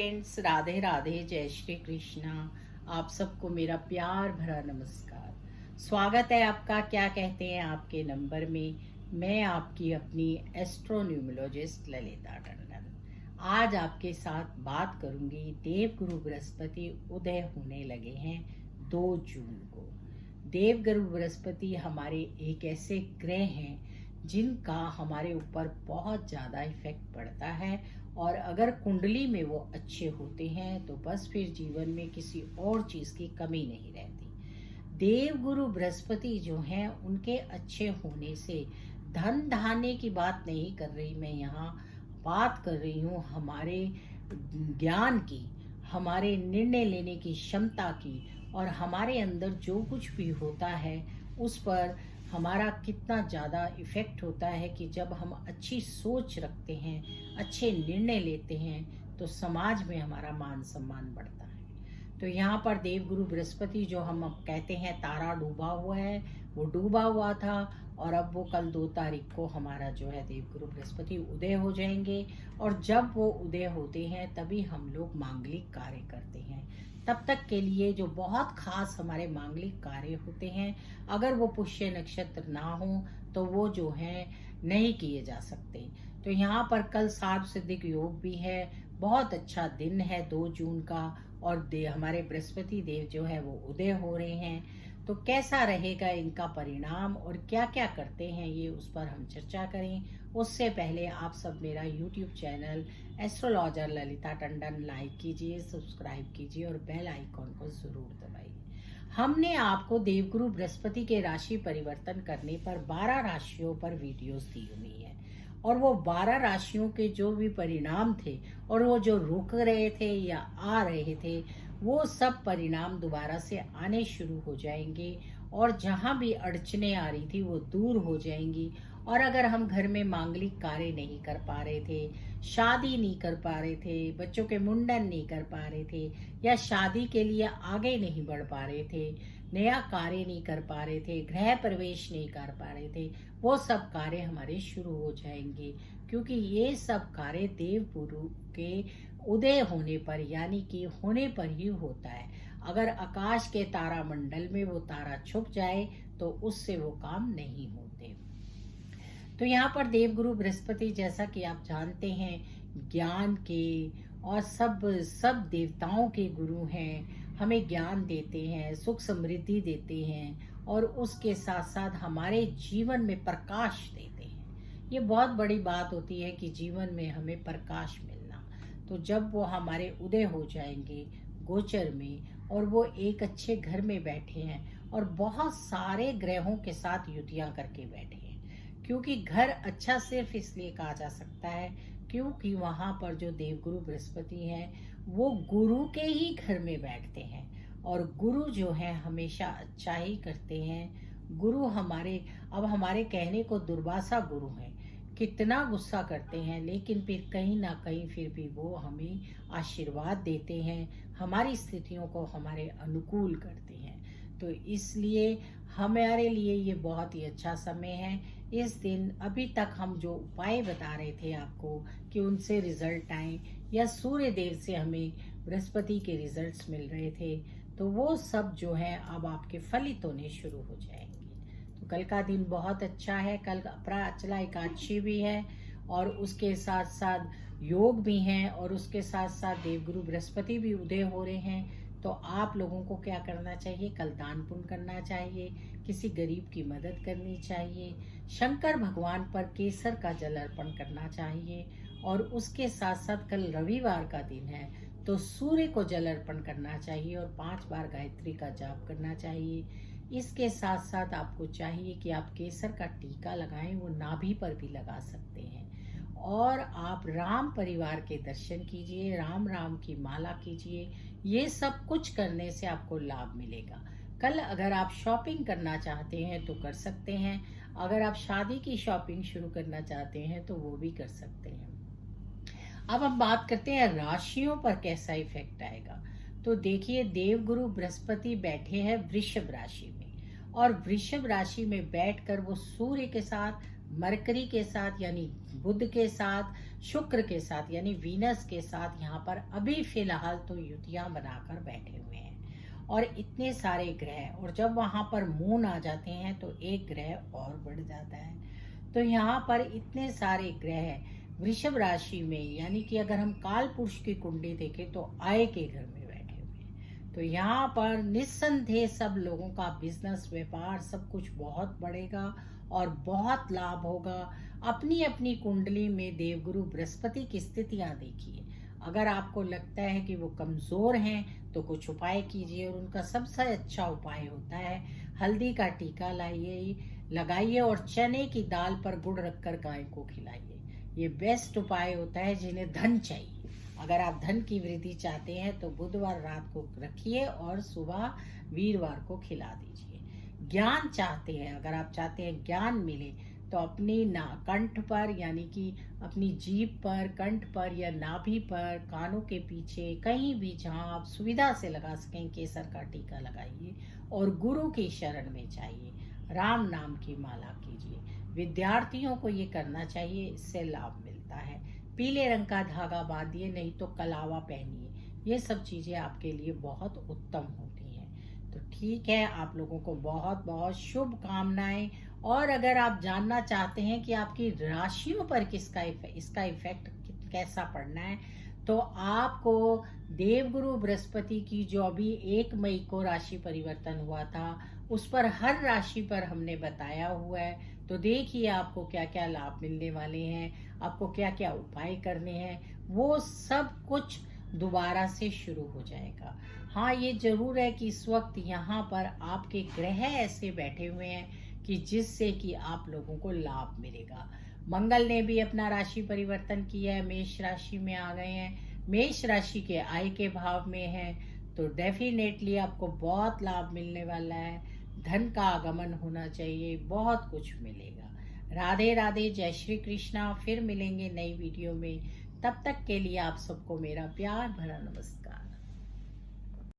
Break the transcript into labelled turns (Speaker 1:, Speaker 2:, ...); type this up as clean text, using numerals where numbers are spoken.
Speaker 1: Friends, Radhe Radhe, जय श्री कृष्णा। आप सबको मेरा प्यार भरा नमस्कार। स्वागत है आपका क्या कहते हैं आपके नंबर में। मैं आपकी अपनी एस्ट्रोन्यूमोलॉजिस्ट ललिता टंडन आज आपके साथ बात करूंगी। देवगुरु बृहस्पति उदय होने लगे हैं 2 जून को। देवगुरु बृहस्पति हमारे एक ऐसे ग्रह हैं जिनका हमारे ऊपर बहुत ज़्यादा इफेक्ट पड़ता है, और अगर कुंडली में वो अच्छे होते हैं तो बस फिर जीवन में किसी और चीज़ की कमी नहीं रहती। देवगुरु बृहस्पति जो हैं उनके अच्छे होने से धन धान्य की बात नहीं कर रही मैं, यहाँ बात कर रही हूँ हमारे ज्ञान की, हमारे निर्णय लेने की क्षमता की, और हमारे अंदर जो कुछ भी होता है उस पर हमारा कितना ज़्यादा इफ़ेक्ट होता है कि जब हम अच्छी सोच रखते हैं, अच्छे निर्णय लेते हैं, तो समाज में हमारा मान सम्मान बढ़ता है। तो यहाँ पर देवगुरु बृहस्पति जो हम अब कहते हैं तारा डूबा हुआ है, वो डूबा हुआ था, और अब वो कल 2 तारीख को हमारा जो है देवगुरु बृहस्पति उदय हो जाएंगे। और जब वो उदय होते हैं तभी हम लोग मांगलिक कार्य करते हैं। तब तक के लिए जो बहुत खास हमारे मांगलिक कार्य होते हैं, अगर वो पुष्य नक्षत्र ना हो तो वो जो है नहीं किए जा सकते। तो यहाँ पर कल सार्व सिद्धिक योग भी है, बहुत अच्छा दिन है 2 जून का, और हमारे बृहस्पति देव जो है वो उदय हो रहे हैं। तो कैसा रहेगा इनका परिणाम और क्या क्या करते हैं ये उस पर हम चर्चा करें। उससे पहले आप सब मेरा YouTube channel astrologer Lalita Tandon like कीजिए, सब्सक्राइब कीजिए और बेल आइकॉन को ज़रूर दबाइए। हमने आपको देवगुरु बृहस्पति के राशि परिवर्तन करने पर 12 राशियों पर वीडियोस दी हुई है, और वो 12 राशियों के जो भी परिणाम थे और वो जो रुक रहे थे या आ रहे थे, वो सब परिणाम दोबारा से आने शुरू हो जाएंगे, और जहाँ भी अड़चने आ रही थी वो दूर हो जाएंगी। और अगर हम घर में मांगलिक कार्य नहीं कर पा रहे थे, शादी नहीं कर पा रहे थे, बच्चों के मुंडन नहीं कर पा रहे थे, या शादी के लिए आगे नहीं बढ़ पा रहे थे, नया कार्य नहीं कर पा रहे थे, गृह प्रवेश नहीं कर पा रहे थे, वो सब कार्य हमारे शुरू हो जाएंगे। क्योंकि ये सब कार्य देवगुरु के उदय होने पर यानी कि होने पर ही होता है। अगर आकाश के तारा मंडल में वो तारा छुप जाए तो उससे वो काम नहीं होते। तो यहाँ पर देवगुरु बृहस्पति जैसा कि आप जानते हैं ज्ञान के और सब देवताओं के गुरु हैं, हमें ज्ञान देते हैं, सुख समृद्धि देते हैं, और उसके साथ साथ हमारे जीवन में प्रकाश देते हैं। ये बहुत बड़ी बात होती है कि जीवन में हमें प्रकाश मिलना। तो जब वो हमारे उदय हो जाएंगे गोचर में, और वो एक अच्छे घर में बैठे हैं और बहुत सारे ग्रहों के साथ युतियाँ करके बैठे हैं, क्योंकि घर अच्छा सिर्फ इसलिए कहा जा सकता है क्योंकि वहाँ पर जो देवगुरु बृहस्पति हैं वो गुरु के ही घर में बैठते हैं, और गुरु जो है हमेशा अच्छा ही करते हैं। गुरु हमारे कहने को दुर्वासा गुरु हैं, कितना गुस्सा करते हैं लेकिन फिर कहीं ना कहीं फिर भी वो हमें आशीर्वाद देते हैं, हमारी स्थितियों को हमारे अनुकूल करते हैं। तो इसलिए हमारे लिए ये बहुत ही अच्छा समय है। इस दिन अभी तक हम जो उपाय बता रहे थे आपको कि उनसे रिजल्ट आए, या सूर्य देव से हमें बृहस्पति के रिजल्ट्स मिल रहे थे, तो वो सब जो है अब आपके फलित होने शुरू हो जाएंगे। तो कल का दिन बहुत अच्छा है, कल अपराचला एकादशी भी है, और उसके साथ साथ योग भी हैं, और उसके साथ साथ देवगुरु बृहस्पति भी उदय हो रहे हैं। तो आप लोगों को क्या करना चाहिए, कल दान पुण्य करना चाहिए, किसी गरीब की मदद करनी चाहिए, शंकर भगवान पर केसर का जल अर्पण करना चाहिए, और उसके साथ साथ कल रविवार का दिन है तो सूर्य को जल अर्पण करना चाहिए, और 5 बार गायत्री का जाप करना चाहिए। इसके साथ साथ आपको चाहिए कि आप केसर का टीका लगाएं, वो नाभि पर भी लगा सकते हैं, और आप राम परिवार के दर्शन कीजिए, राम राम की माला कीजिए। ये सब कुछ करने से आपको लाभ मिलेगा। कल अगर आप शॉपिंग करना चाहते हैं तो कर सकते हैं, अगर आप शादी की शॉपिंग शुरू करना चाहते हैं तो वो भी कर सकते हैं। अब हम बात करते हैं राशियों पर कैसा इफेक्ट आएगा। तो देखिए देवगुरु बृहस्पति बैठे हैं वृषभ राशि में, और वृषभ राशि में बैठकर वो सूर्य के साथ, मरकरी के साथ यानी बुध के साथ, शुक्र के साथ यानी वीनस के साथ यहाँ पर अभी फिलहाल तो युतियां बनाकर बैठे हुए हैं। और इतने सारे ग्रह, और जब वहाँ पर मून आ जाते हैं तो एक ग्रह और बढ़ जाता है। तो यहाँ पर इतने सारे ग्रह वृषभ राशि में, यानी कि अगर हम काल पुरुष की कुंडली देखें तो आय के घर में बैठे हुए हैं। तो यहाँ पर निस्संदेह सब लोगों का बिजनेस, व्यापार सब कुछ बहुत बढ़ेगा और बहुत लाभ होगा। अपनी अपनी कुंडली में देवगुरु बृहस्पति की स्थितियां देखिए। अगर आपको लगता है कि वो कमजोर हैं तो कुछ उपाय कीजिए, और उनका सबसे अच्छा उपाय होता है हल्दी का टीका लाइए, लगाइए और चने की दाल पर गुड़ रखकर गाय को खिलाइए। ये बेस्ट उपाय होता है जिन्हें धन चाहिए। अगर आप धन की वृद्धि चाहते हैं तो बुधवार रात को रखिए और सुबह वीरवार को खिला दीजिए। ज्ञान चाहते हैं, अगर आप चाहते हैं ज्ञान मिले, तो अपनी ना कंठ पर यानी कि अपनी जीभ पर, कंठ पर या नाभि पर, कानों के पीछे कहीं भी जहां आप सुविधा से लगा सकें केसर का टीका लगाइए और गुरु की शरण में जाइए। राम नाम की माला कीजिए। विद्यार्थियों को ये करना चाहिए, इससे लाभ मिलता है। पीले रंग का धागा बांधिए, नहीं तो कलावा पहनिए। ये सब चीजें आपके लिए बहुत उत्तम होती हैं। तो ठीक है, आप लोगों को बहुत बहुत शुभकामनाएं। और अगर आप जानना चाहते हैं कि आपकी राशियों पर इसका इफेक्ट कैसा पड़ना है, तो आपको देवगुरु बृहस्पति की जो अभी 1 मई को राशि परिवर्तन हुआ था, उस पर हर राशि पर हमने बताया हुआ है। तो देखिए आपको क्या क्या लाभ मिलने वाले हैं, आपको क्या क्या उपाय करने हैं, वो सब कुछ दोबारा से शुरू हो जाएगा। हाँ, ये जरूर है कि इस वक्त यहाँ पर आपके ग्रह ऐसे बैठे हुए हैं कि जिससे कि आप लोगों को लाभ मिलेगा। मंगल ने भी अपना राशि परिवर्तन किया है, मेष राशि में आ गए हैं। मेष राशि के आय के भाव में है, तो डेफिनेटली आपको बहुत लाभ मिलने वाला है। धन का आगमन होना चाहिए, बहुत कुछ मिलेगा। राधे राधे, जय श्री कृष्णा। फिर मिलेंगे नई वीडियो में। तब तक के लिए आप सबको मेरा प्यार भरा नमस्कार।